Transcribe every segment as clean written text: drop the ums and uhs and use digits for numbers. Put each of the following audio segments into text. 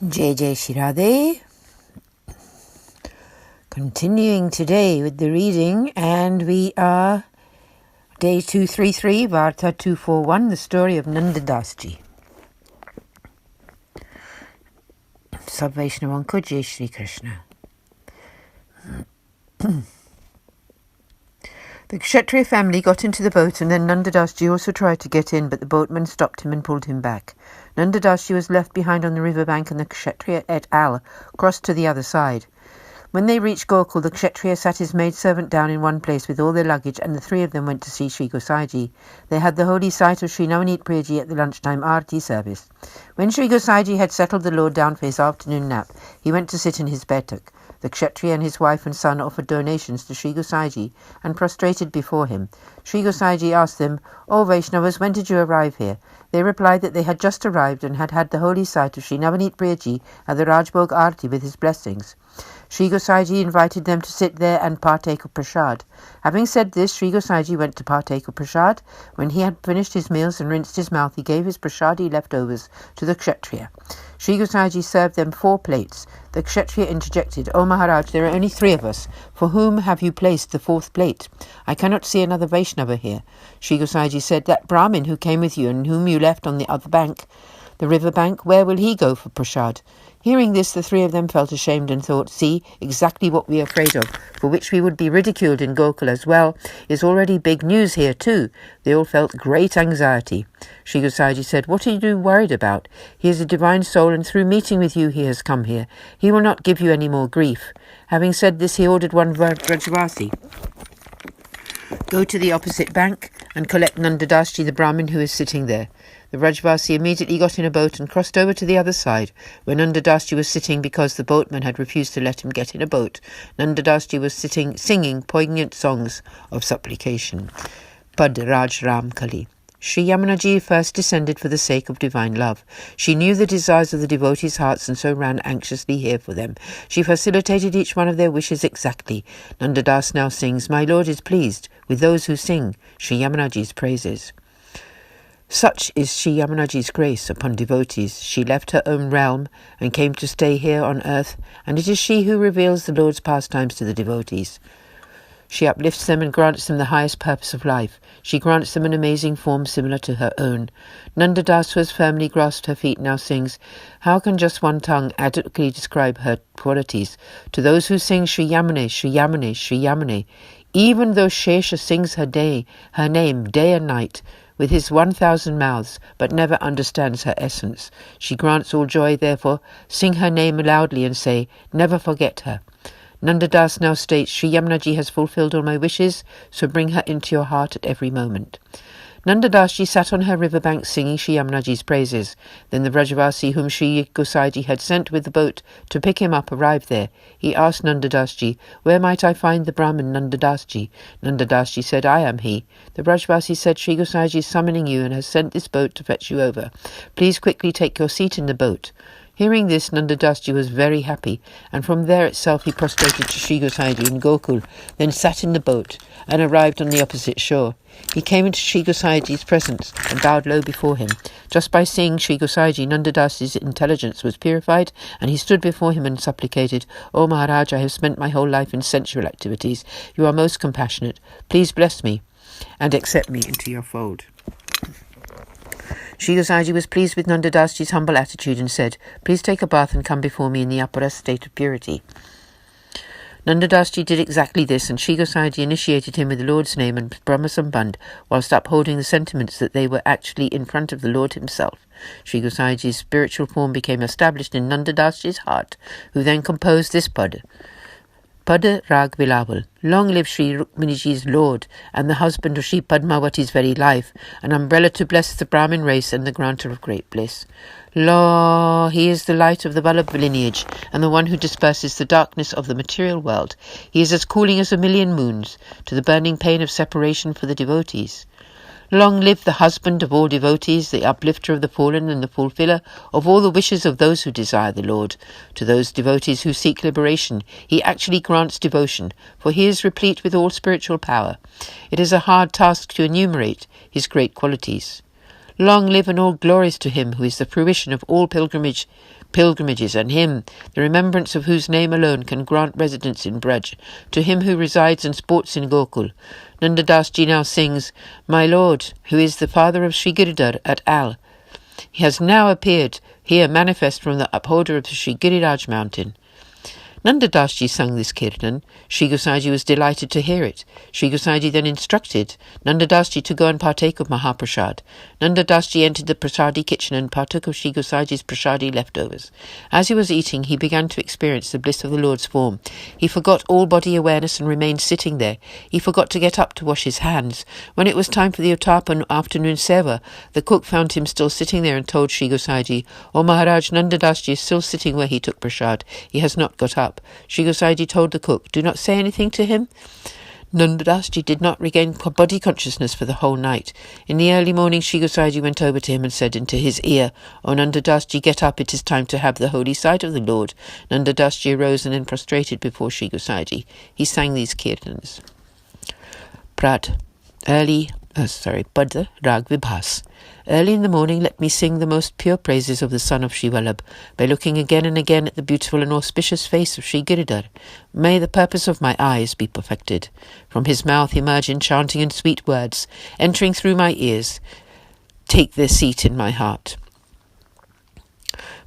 Jai Jai Shri Radhe. Continuing today with the reading, and we are day 233, Varta 241, the story of Nanda Dasji. Sab Vaishnav Anko Jai Shri Krishna. The Kshatriya family got into the boat, and then Nanda Dasji also tried to get in, but the boatman stopped him and pulled him back. Nanda Dasji was left behind on the riverbank, and the Kshatriya et al. Crossed to the other side. When they reached Gokul, the Kshatriya sat his maidservant down in one place with all their luggage, and the three of them went to see Sri Gosaiji. They had the holy sight of Sri Navneet Priyaji at the lunchtime Aarti service. When Sri Gosaiji had settled the Lord down for his afternoon nap, he went to sit in his betak. The Kshatriya and his wife and son offered donations to Sri Gosaiji and prostrated before him. Sri Gosaiji asked them, "O Vaishnavas, when did you arrive here?" They replied that they had just arrived and had had the holy sight of Sri Navneet Priyaji at the Rajbhog Aarti with his blessings. Sri Gosaiji invited them to sit there and partake of prasad. Having said this, Sri Gosaiji went to partake of prasad. When he had finished his meals and rinsed his mouth, he gave his prasadi leftovers to the Kshatriya. Sri Gosaiji served them 4 plates. The Kshatriya interjected, "O Maharaj, there are only 3 of us. For whom have you placed the 4th plate? I cannot see another Vaishnava here." Sri Gosaiji said, "That Brahmin who came with you and whom you left on the other bank, the river bank, where will he go for prasad?" Hearing this, the 3 of them felt ashamed and thought, "See, exactly what we are afraid of, for which we would be ridiculed in Gokul as well, is already big news here too." They all felt great anxiety. Sri Gosaiji said, "What are you worried about? He is a divine soul, and through meeting with you he has come here. He will not give you any more grief." Having said this, he ordered one Vrajavasi, "Go to the opposite bank and collect Nanda Dasji, the Brahmin who is sitting there." The Vrajavasi immediately got in a boat and crossed over to the other side, where Nanda Dasji was sitting because the boatman had refused to let him get in a boat. Nanda Dasji was singing poignant songs of supplication. Pad Raj Ram Kali. Sri Yamunaji first descended for the sake of divine love. She knew the desires of the devotees' hearts and so ran anxiously here for them. She facilitated each one of their wishes exactly. Nanda Das now sings, "My Lord is pleased with those who sing Sri Yamunaji's praises." Such is Sri Yamunaji's grace upon devotees. She left her own realm and came to stay here on earth, and it is she who reveals the Lord's pastimes to the devotees. She uplifts them and grants them the highest purpose of life. She grants them an amazing form similar to her own. Nanda Das, who has firmly grasped her feet, now sings, "How can just one tongue adequately describe her qualities? To those who sing Sri Yamune, Sri Yamune, Sri Yamune, even though Shesha sings her name day and night, with his 1,000 mouths, but never understands her essence. She grants all joy, therefore, sing her name loudly and say, never forget her." Nanda Das now states, "Sri Yamunaji has fulfilled all my wishes, so bring her into your heart at every moment." Nanda Dasji sat on her riverbank singing Sri Yamunaji's praises. Then the Vrajavasi whom Sri Gosaiji had sent with the boat to pick him up arrived there. He asked Nanda Dasji, "Where might I find the Brahmin Nanda Dasji?" Nanda Dasji said, "I am he." The Vrajavasi said, "Sri Gosaiji is summoning you and has sent this boat to fetch you over. Please quickly take your seat in the boat." Hearing this, Nanda Dasji was very happy, and from there itself he prostrated to Sri Gosaiji in Gokul, then sat in the boat and arrived on the opposite shore. He came into Sri Gosaiji's presence and bowed low before him. Just by seeing Sri Gosaiji, Nanda Dasji's intelligence was purified, and he stood before him and supplicated, "O Maharaj, I have spent my whole life in sensual activities. You are most compassionate. Please bless me and accept me into your fold." Sri Gosaiji was pleased with Nanda Dasji's humble attitude and said, "Please take a bath and come before me in the upper state of purity." Nanda Dasji did exactly this, and Sri Gosaiji initiated him with the Lord's name and Brahma Sambandh, whilst upholding the sentiments that they were actually in front of the Lord himself. Sri Gosaiji's spiritual form became established in Nanda Dasji's heart, who then composed this pad. Pada Rag Bilawal. Long live Sri Rukminiji's Lord and the husband of Sri Padmavati's very life, an umbrella to bless the Brahmin race and the granter of great bliss. Lo, he is the light of the Vallabh lineage and the one who disperses the darkness of the material world. He is as cooling as a million moons to the burning pain of separation for the devotees. Long live the husband of all devotees, the uplifter of the fallen and the fulfiller of all the wishes of those who desire the Lord. To those devotees who seek liberation, he actually grants devotion, for he is replete with all spiritual power. It is a hard task to enumerate his great qualities. Long live and all glories to him who is the fruition of all pilgrimages, and him, the remembrance of whose name alone can grant residence in Vraja, to him who resides and sports in Gokul. Nanda Das Ji now sings, My Lord, who is the father of Sri Giridhar at Al, he has now appeared here manifest from the upholder of the Sri Giriraj mountain. Nanda Das Ji sang this kirtan. Sri Gosaiji was delighted to hear it. Sri Gosaiji then instructed Nanda Das Ji to go and partake of Mahaprasad. Nanda Das Ji entered the prasadi kitchen and partook of Sri Gosaiji's prasadi leftovers. As he was eating, he began to experience the bliss of the Lord's form. He forgot all body awareness and remained sitting there. He forgot to get up to wash his hands. When it was time for the Utapa afternoon seva, the cook found him still sitting there and told Sri Gosaiji, O Maharaj, Nanda Das Ji is still sitting where he took prasad. He has not got up. Sri Gosaiji told the cook, Do not say anything to him. Nanda Das Ji did not regain body consciousness for the whole night. In the early morning, Sri Gosaiji went over to him and said into his ear, O Nanda Das Ji, get up, it is time to have the holy sight of the Lord. Nanda Das Ji arose and then prostrated before Sri Gosaiji. He sang these kirtans. Pad Rag Vibhas. Early in the morning, let me sing the most pure praises of the son of Sri Vallabh, by looking again and again at the beautiful and auspicious face of Sri Giridhar. May the purpose of my eyes be perfected. From his mouth emerge enchanting and sweet words, entering through my ears, take their seat in my heart.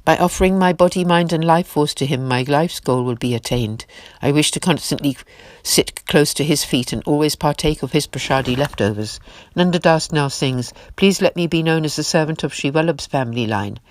By offering my body, mind and life force to him, my life's goal will be attained. I wish to constantly sit close to his feet and always partake of his prasadi leftovers. Nanda Das now sings, Please let me be known as the servant of Sri Vallabh's family line.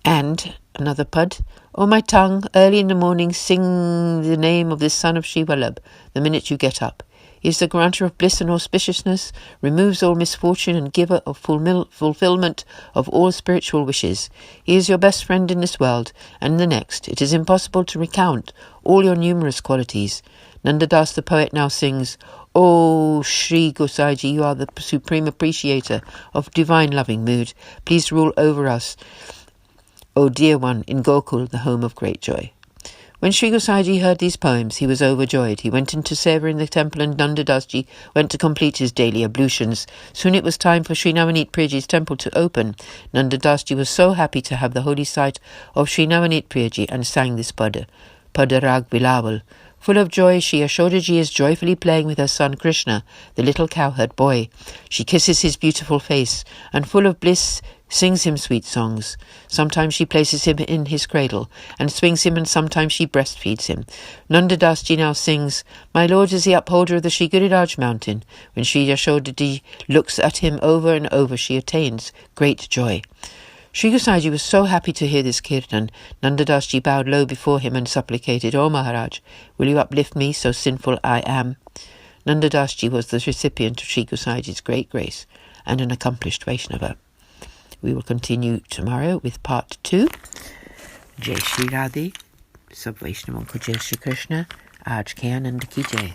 And, another pad, O my tongue, early in the morning sing the name of this son of Sri Vallabh, the minute you get up. He is the granter of bliss and auspiciousness, removes all misfortune and giver of fulfillment of all spiritual wishes. He is your best friend in this world and the next. It is impossible to recount all your numerous qualities. Nanda Das the poet now sings, O Sri Gosaiji, you are the supreme appreciator of divine loving mood. Please rule over us, O dear one, in Gokul, the home of great joy. When Sri Gosaiji heard these poems, he was overjoyed. He went into Seva in the temple and Nanda Das Ji went to complete his daily ablutions. Soon it was time for Sri Navneet Priyaji's temple to open. Nanda Das Ji was so happy to have the holy sight of Sri Navneet Priyaji and sang this pada Rag Vilawal. Full of joy, Sri Yashodaji is joyfully playing with her son Krishna, the little cowherd boy. She kisses his beautiful face, and full of bliss sings him sweet songs. Sometimes she places him in his cradle, and swings him, and sometimes she breastfeeds him. Nanda Das Ji now sings, My Lord is the upholder of the Sri Giriraj mountain. When Sri Yashodaji looks at him over and over, she attains great joy. Sri Gosaiji was so happy to hear this kirtan. Nanda Das Ji bowed low before him and supplicated, O Maharaj, will you uplift me, so sinful I am? Nanda Das Ji was the recipient of Sri Gosaiji's great grace and an accomplished Vaishnava. We will continue tomorrow with part 2. Jai Shri Radhe, Sab Vaishnav ko Jai Shri Krishna, Aaj ke Anand ki Jai.